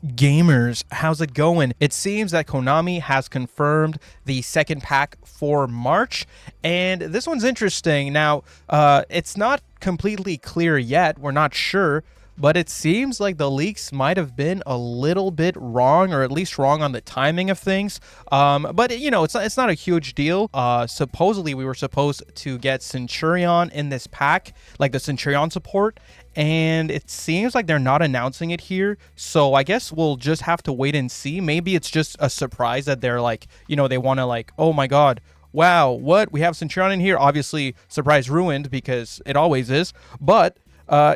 Gamers, how's it going? It seems that Konami has confirmed the second pack for March, and this one's interesting. Now, it's not completely clear yet. We're not sure, but it seems like the leaks might have been a little bit wrong, or at least wrong on the timing of things. But you know, it's not a huge deal. Supposedly, we were supposed to get Centurion in this pack, like the Centurion support, and it seems like they're not announcing it here. So I guess we'll just have to wait and see. Maybe it's just a surprise that they're like, you know, they want to like, oh my god, wow, what? We have Centurion in here. Obviously, surprise ruined because it always is. But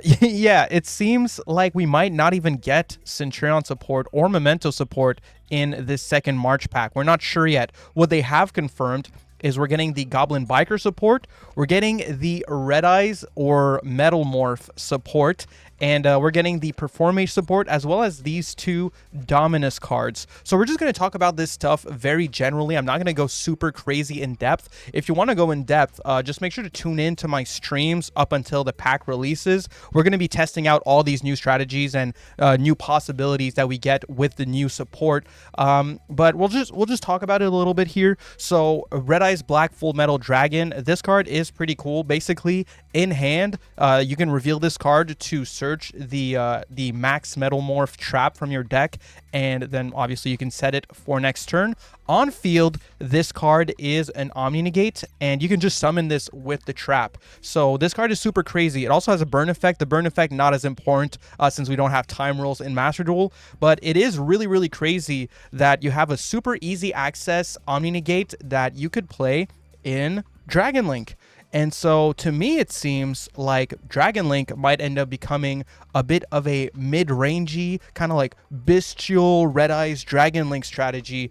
yeah, it seems like we might not even get Centurion support or Memento support in this second March pack. We're not sure yet. What they have confirmed is we're getting the Goblin Biker support, we're getting the Red Eyes or Metal Morph support, and we're getting the Performage support, as well as these two Dominus cards. So we're just going to talk about this stuff very generally. I'm not going to go super crazy in depth. If you want to go in depth, just make sure to tune in to my streams up until the pack releases. We're going to be testing out all these new strategies and new possibilities that we get with the new support. But we'll just talk about it a little bit here. So Red Eyes Black Full Metal Dragon. This card is pretty cool. Basically, in hand, you can reveal this card to search the max Metal Morph trap from your deck, and then obviously you can set it for next turn. On field, this card is an Omni Negate, and you can just summon this with the trap. So this card is super crazy. It also has a burn effect. The burn effect not as important since we don't have time rules in Master Duel, but it is really, really crazy that you have a super easy access Omni Negate that you could play in Dragon Link. And so to me, it seems like Dragon Link might end up becoming a bit of a mid-rangey, kind of like bestial Red Eyes Dragon Link strategy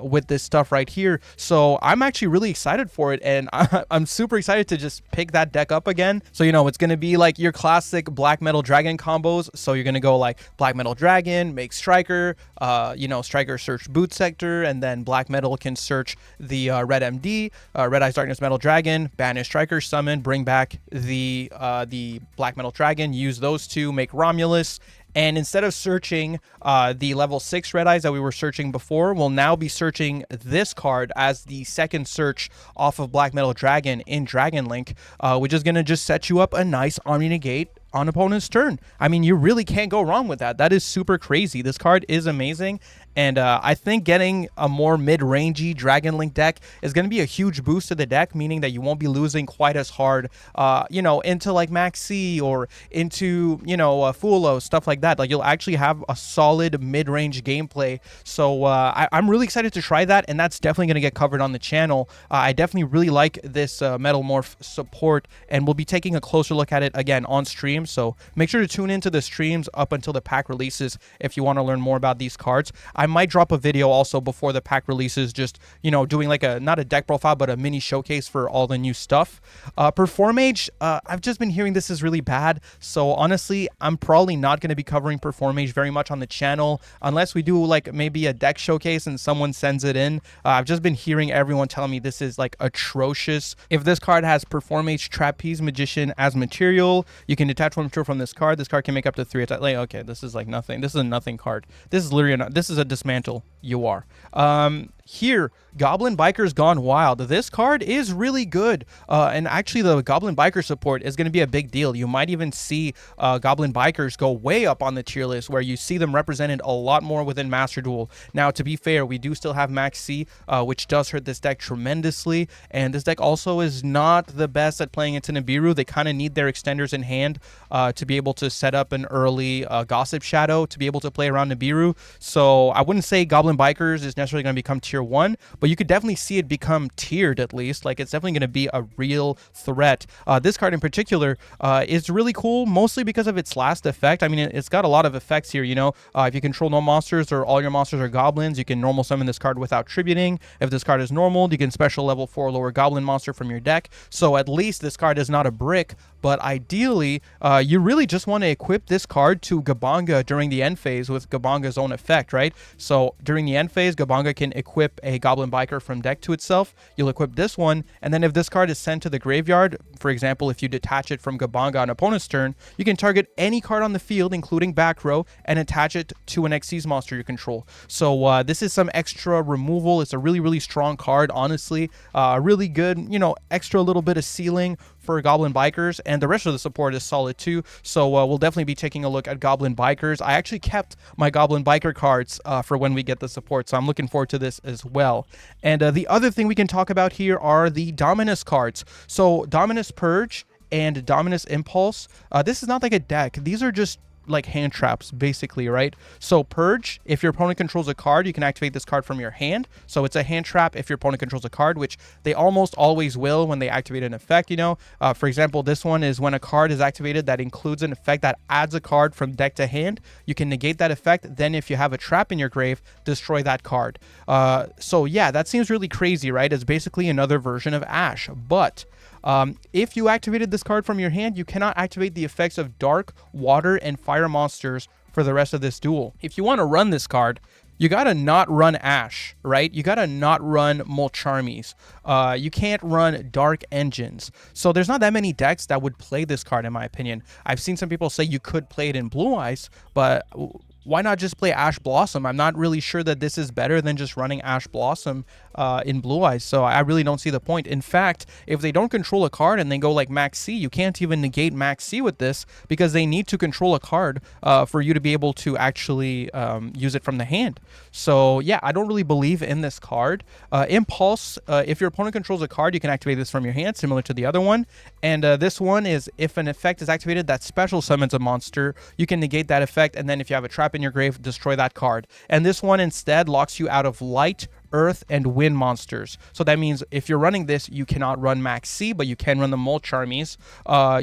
with this stuff right here. So I'm actually really excited for it, and I'm super excited to just pick that deck up again. So, you know, it's going to be like your classic Black Metal Dragon combos. So you're going to go like Black Metal Dragon, make Striker, you know, Striker search Boot Sector, and then Black Metal can search the Red MD, Red Eyes Darkness Metal Dragon, banish Striker, summon, bring back the Black Metal Dragon, use those two, make Romulus, and instead of searching the level 6 Red Eyes that we were searching before, we'll now be searching this card as the second search off of Black Metal Dragon in Dragon Link, which is going to just set you up a nice Omni Negate on opponent's turn. I mean, you really can't go wrong with that. That is super crazy. This card is amazing, and I think getting a more mid-rangey Dragon Link deck is going to be a huge boost to the deck, meaning that you won't be losing quite as hard, you know, into like Max C or into, you know, Fulo, stuff like that. Like, you'll actually have a solid mid-range gameplay. So I'm really excited to try that, and that's definitely going to get covered on the channel. I definitely really like this Metal Morph support, and we'll be taking a closer look at it again on stream. So make sure to tune into the streams up until the pack releases if you want to learn more about these cards. I might drop a video also before the pack releases, just, you know, doing like a, not a deck profile, but a mini showcase for all the new stuff. Performage, I've just been hearing this is really bad. So honestly, I'm probably not going to be covering Performage very much on the channel unless we do like maybe a deck showcase and someone sends it in. I've just been hearing everyone telling me this is like atrocious. If this card has Performage Trapeze Magician as material, you can detach one material from this card. This card can make up to 3 attacks. Like, okay, this is like nothing. This is a nothing card. This is literally this is a dismantle. You are. Here, Goblin Biker's Gone Wild. This card is really good, and actually the Goblin Biker support is going to be a big deal. You might even see Goblin Bikers go way up on the tier list, where you see them represented a lot more within Master Duel. Now, to be fair, we do still have Max C, which does hurt this deck tremendously, and this deck also is not the best at playing into Nibiru. They kind of need their extenders in hand to be able to set up an early Gossip Shadow to be able to play around Nibiru. So I wouldn't say Goblin Bikers is necessarily going to become tier 1, but you could definitely see it become tiered at least. Like, it's definitely going to be a real threat. This card in particular is really cool, mostly because of its last effect. I mean, it's got a lot of effects here, you know. If you control no monsters or all your monsters are goblins, you can normal summon this card without tributing. If this card is normal, you can special level 4 lower goblin monster from your deck. So at least this card is not a brick, but ideally, you really just want to equip this card to Gabanga during the end phase with Gabanga's own effect, right? So during the end phase, Gabanga can equip a Goblin Biker from deck to itself. You'll equip this one, and then if this card is sent to the graveyard, for example, if you detach it from Gabanga on opponent's turn, you can target any card on the field, including back row, and attach it to an Xyz monster you control. So this is some extra removal. It's a really, really strong card, honestly. Really good, you know, extra little bit of ceiling for Goblin Bikers, and the rest of the support is solid too. So we'll definitely be taking a look at Goblin Bikers. I actually kept my Goblin Biker cards for when we get the support, so I'm looking forward to this as well. And the other thing we can talk about here are the Dominus cards. So Dominus Purge and Dominus Impulse. This is not like a deck. These are just like hand traps, basically, right? So Purge, if your opponent controls a card, you can activate this card from your hand. So it's a hand trap if your opponent controls a card, which they almost always will when they activate an effect, you know. For example, this one is when a card is activated that includes an effect that adds a card from deck to hand. You can negate that effect. Then if you have a trap in your grave, destroy that card. So yeah, that seems really crazy, right? It's basically another version of Ash, but if you activated this card from your hand, you cannot activate the effects of dark, water, and fire monsters for the rest of this duel. If you want to run this card, you gotta not run Ash, right? You gotta not run Molcharmies. You can't run Dark Engines. So there's not that many decks that would play this card, in my opinion. I've seen some people say you could play it in Blue Eyes, but why not just play Ash Blossom? I'm not really sure that this is better than just running Ash Blossom in Blue Eyes, so I really don't see the point. In fact, if they don't control a card and they go like Max C, you can't even negate Max C with this because they need to control a card for you to be able to actually use it from the hand. So yeah, I don't really believe in this card. Impulse, if your opponent controls a card, you can activate this from your hand, similar to the other one. And this one is if an effect is activated that special summons a monster, you can negate that effect, and then if you have a trap in your grave, destroy that card. And this one instead locks you out of light, earth, and wind monsters. So that means if you're running this, you cannot run Max C, but you can run the Molcharmies.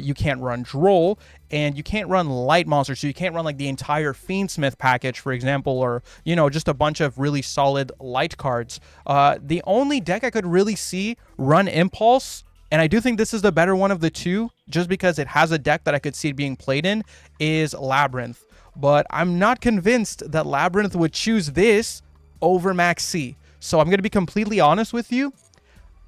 You can't run Droll, and you can't run light monsters. So you can't run like the entire Fiendsmith package, for example, or, you know, just a bunch of really solid light cards. The only deck I could really see run Impulse, and I do think this is the better one of the two, just because it has a deck that I could see it being played in, is Labyrinth. But I'm not convinced that Labyrinth would choose this over Max C. So I'm going to be completely honest with you.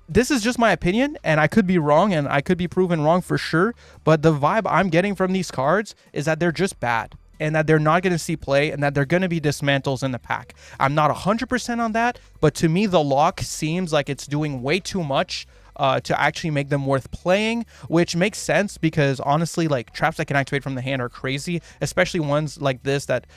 This is just my opinion, and I could be wrong, and I could be proven wrong for sure. But the vibe I'm getting from these cards is that they're just bad, and that they're not going to see play, and that they're going to be dismantles in the pack. I'm not 100% on that, but to me, the lock seems like it's doing way too much to actually make them worth playing, which makes sense because honestly, like, traps that can activate from the hand are crazy, especially ones like this that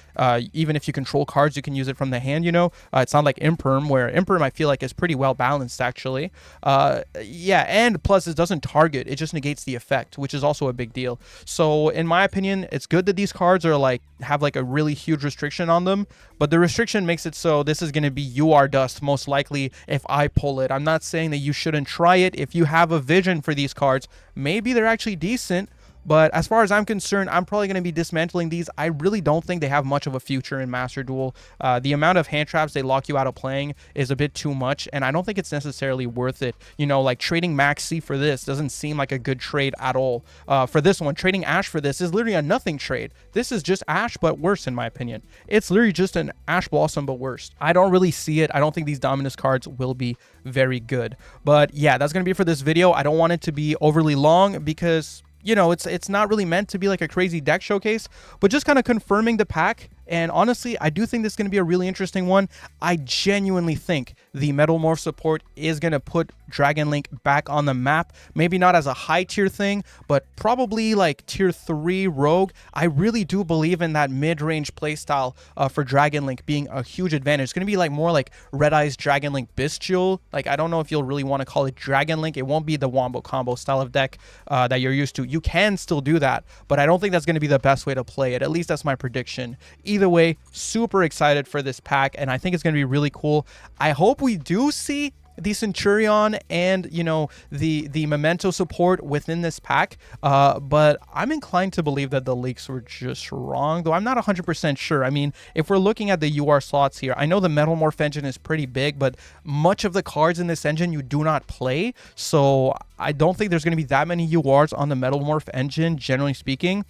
even if you control cards, you can use it from the hand, you know. It's not like Imperm, where Imperm I feel like is pretty well balanced actually. Yeah, and plus it doesn't target, it just negates the effect, which is also a big deal. So in my opinion, it's good that these cards are like have like a really huge restriction on them, but the restriction makes it so this is going to be UR dust most likely if I pull it. I'm not saying that you shouldn't try it. If you have a vision for these cards, maybe they're actually decent, but as far as I'm concerned, I'm probably going to be dismantling these. I really don't think they have much of a future in Master Duel. The amount of hand traps they lock you out of playing is a bit too much, and I don't think it's necessarily worth it. You know, like trading Max C for this doesn't seem like a good trade at all. For this one, trading Ash for this is literally a nothing trade. This is just Ash, but worse in my opinion. It's literally just an Ash Blossom, but worse. I don't really see it. I don't think these Dominus cards will be very good. But yeah, that's going to be it for this video. I don't want it to be overly long because, you know, it's not really meant to be like a crazy deck showcase, but just kind of confirming the pack. And honestly, I do think this is going to be a really interesting one. I genuinely think the Metal Morph support is going to put Dragon Link back on the map. Maybe not as a high tier thing, but probably like tier 3 Rogue. I really do believe in that mid-range playstyle for Dragon Link being a huge advantage. It's going to be like more like Red Eyes Dragon Link Bestial. Like, I don't know if you'll really want to call it Dragon Link. It won't be the Wombo Combo style of deck that you're used to. You can still do that, but I don't think that's going to be the best way to play it. At least that's my prediction. Either way, super excited for this pack, and I think it's going to be really cool. I hope we do see the Centurion and, you know, the Memento support within this pack, but I'm inclined to believe that the leaks were just wrong, though I'm not 100% sure. I mean, if we're looking at the UR slots here, I know the Metal Morph engine is pretty big, but much of the cards in this engine you do not play, so I don't think there's going to be that many URs on the Metal Morph engine, generally speaking.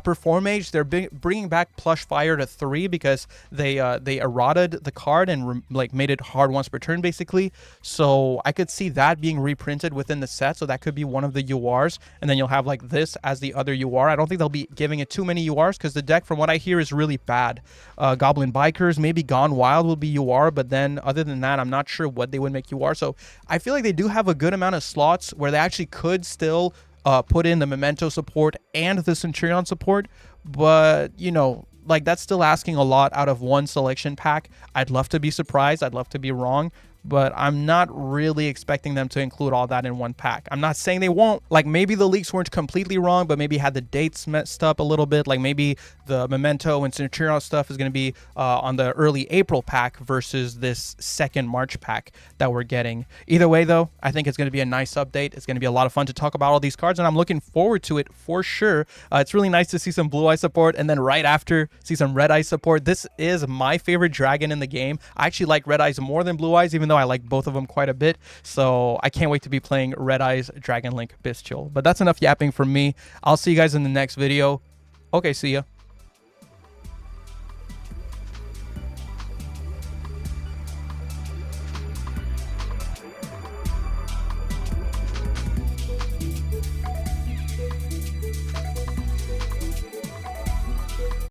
Performage, they're bringing back Plush Fire to 3 because they eroded the card and like made it hard once per turn, basically. So I could see that being reprinted within the set, so that could be one of the URs, and then you'll have like this as the other UR. I don't think they'll be giving it too many URs because the deck, from what I hear, is really bad. Goblin Bikers, maybe Gone Wild will be UR, but then other than that, I'm not sure what they would make UR. So I feel like they do have a good amount of slots where they actually could still put in the Memento support and the Centurion support, but, you know, like, that's still asking a lot out of one selection pack. I'd love to be surprised. I'd love to be wrong, but I'm not really expecting them to include all that in one pack. I'm not saying they won't. Like, maybe the leaks weren't completely wrong, but maybe had the dates messed up a little bit. Like, maybe the Memento and Centurion stuff is going to be on the early April pack versus this second March pack that we're getting. Either way, though, I think it's going to be a nice update. It's going to be a lot of fun to talk about all these cards, and I'm looking forward to it for sure. It's really nice to see some Blue Eye support, and then right after, see some Red Eye support. This is my favorite dragon in the game. I actually like Red Eyes more than Blue Eyes, even though I like both of them quite a bit. So I can't wait to be playing Red Eyes Dragon Link Bestial. But that's enough yapping from me. I'll see you guys in the next video. Okay, see ya.